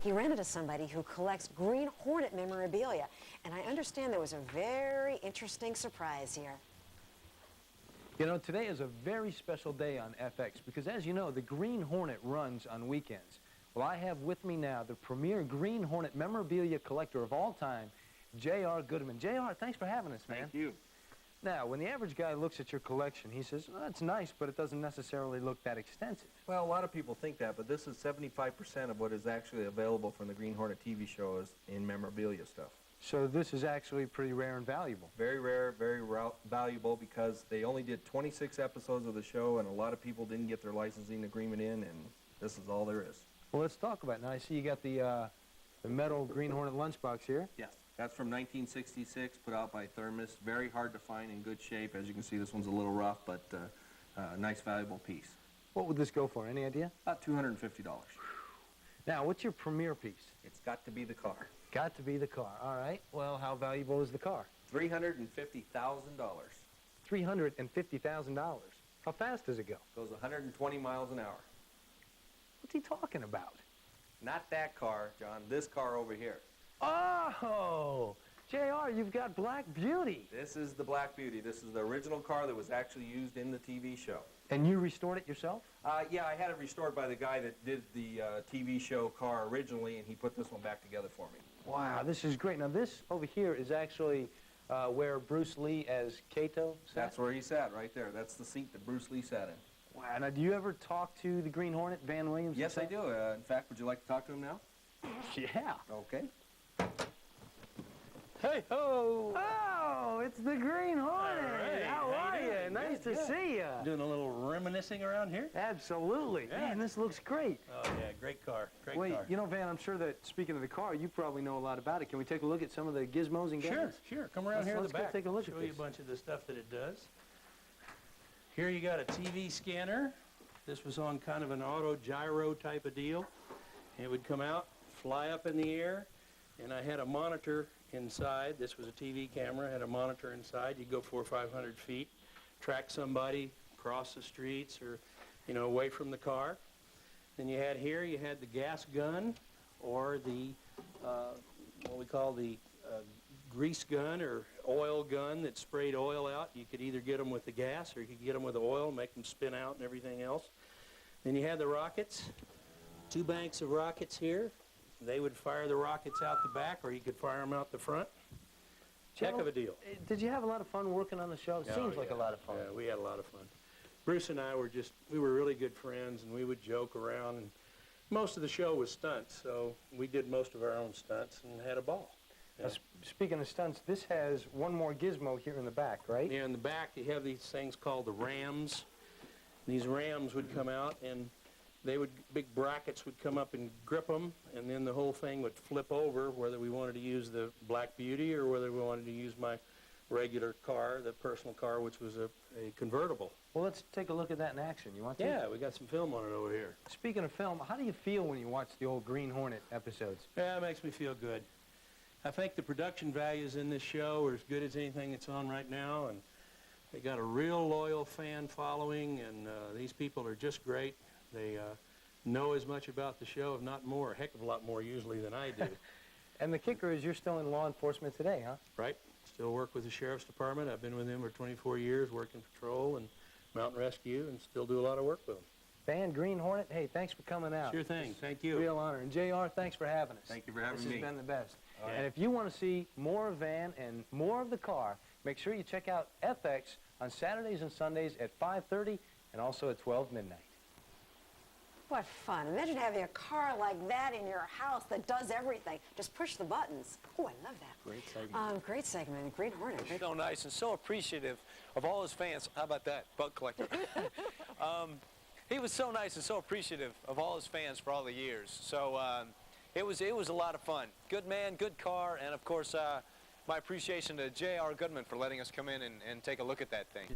He rented to somebody who collects Green Hornet memorabilia, and I understand there was a very interesting surprise here. You know, today is a very special day on FX because, as you know, the Green Hornet runs on weekends. Well, I have with me now the premier Green Hornet memorabilia collector of all time, J.R. Goodman. J.R., thanks for having us, man. Thank you. Now, when the average guy looks at your collection, he says, oh, that's nice, but it doesn't necessarily look that extensive. Well, a lot of people think that, but this is 75% of what is actually available from the Green Hornet TV show is in memorabilia stuff. So this is actually pretty rare and valuable. Very rare, very valuable because they only did 26 episodes of the show, and a lot of people didn't get their licensing agreement in, and this is all there is. Well, let's talk about it. Now, I see you got the metal Green Hornet lunchbox here. Yes. That's from 1966, put out by Thermos. Very hard to find, in good shape. As you can see, this one's a little rough, but a nice, valuable piece. What would this go for? Any idea? About $250. Now, what's your premier piece? It's got to be the car. Got to be the car. All right. Well, how valuable is the car? $350,000. $350,000. How fast does it go? Goes 120 miles an hour. What's he talking about? Not that car, John. This car over here. Oh, J.R., you've got Black Beauty. This is the Black Beauty. This is the original car that was actually used in the TV show. And you restored it yourself? Yeah, I had it restored by the guy that did the TV show car originally, and he put this one back together for me. Wow, this is great. Now, this over here is actually where Bruce Lee as Kato sat? That's where he sat, right there. That's the seat that Bruce Lee sat in. Wow, now, do you ever talk to the Green Hornet, Van Williams? Yes, I do. In fact, would you like to talk to him now? Yeah. Okay. Hey ho! Oh, it's the Green Hornet. Right. How are you? Nice to see you. Doing a little reminiscing around here? Absolutely. Yeah. Man, this looks great. Oh, yeah, great car. Great Wait, car. you know, Van, I'm sure that, speaking of the car, you probably know a lot about it. Can we take a look at some of the gizmos and gadgets? Sure. Come around here in the back. Let's go take a look Show at you this. a bunch of the stuff that it does. Here you got a TV scanner. This was on kind of an auto gyro type of deal. It would come out, fly up in the air, and I had a monitor inside. This was a TV camera, had a monitor inside. You go 400 or 500 feet, track somebody across the streets or, you know, away from the car. Then you had here, you had the gas gun or the, what we call the grease gun or oil gun that sprayed oil out. You could either get them with the gas or you could get them with the oil, make them spin out and everything else. Then you had the rockets, 2 banks of rockets here. They would fire the rockets out the back, or you could fire them out the front. Heck of a deal. Did you have a lot of fun working on the show? It seems like a lot of fun. Yeah, we had a lot of fun. Bruce and I were we were really good friends, and we would joke around, and most of the show was stunts, so we did most of our own stunts and had a ball. Yeah. Speaking of stunts, this has one more gizmo here in the back, right? Yeah, in the back you have these things called the rams. These rams would come out, and big brackets would come up and grip them, and then the whole thing would flip over, whether we wanted to use the Black Beauty or whether we wanted to use my regular car, the personal car, which was a convertible. Well, let's take a look at that in action. You want to? Yeah, we got some film on it over here. Speaking of film, how do you feel when you watch the old Green Hornet episodes? Yeah, it makes me feel good. I think the production values in this show are as good as anything that's on right now, and they got a real loyal fan following, and these people are just great. They know as much about the show, if not more, a heck of a lot more usually than I do. And the kicker is you're still in law enforcement today, huh? Right. Still work with the Sheriff's Department. I've been with them for 24 years, working patrol and mountain rescue, and still do a lot of work with them. Van Green Hornet, hey, thanks for coming out. Sure thing. Thank you. Real honor. And JR, thanks for having us. Thank you for having me. This has been the best. All right. And if you want to see more of Van and more of the car, make sure you check out FX on Saturdays and Sundays at 5:30 and also at 12 midnight. What fun. Imagine having a car like that in your house that does everything. Just push the buttons. Oh, I love that. Great segment. Great segment. Green Hornet. So nice and so appreciative of all his fans. How about that, bug collector? He was so nice and so appreciative of all his fans for all the years. So it was a lot of fun. Good man, good car, and of course my appreciation to J.R. Goodman for letting us come in and take a look at that thing.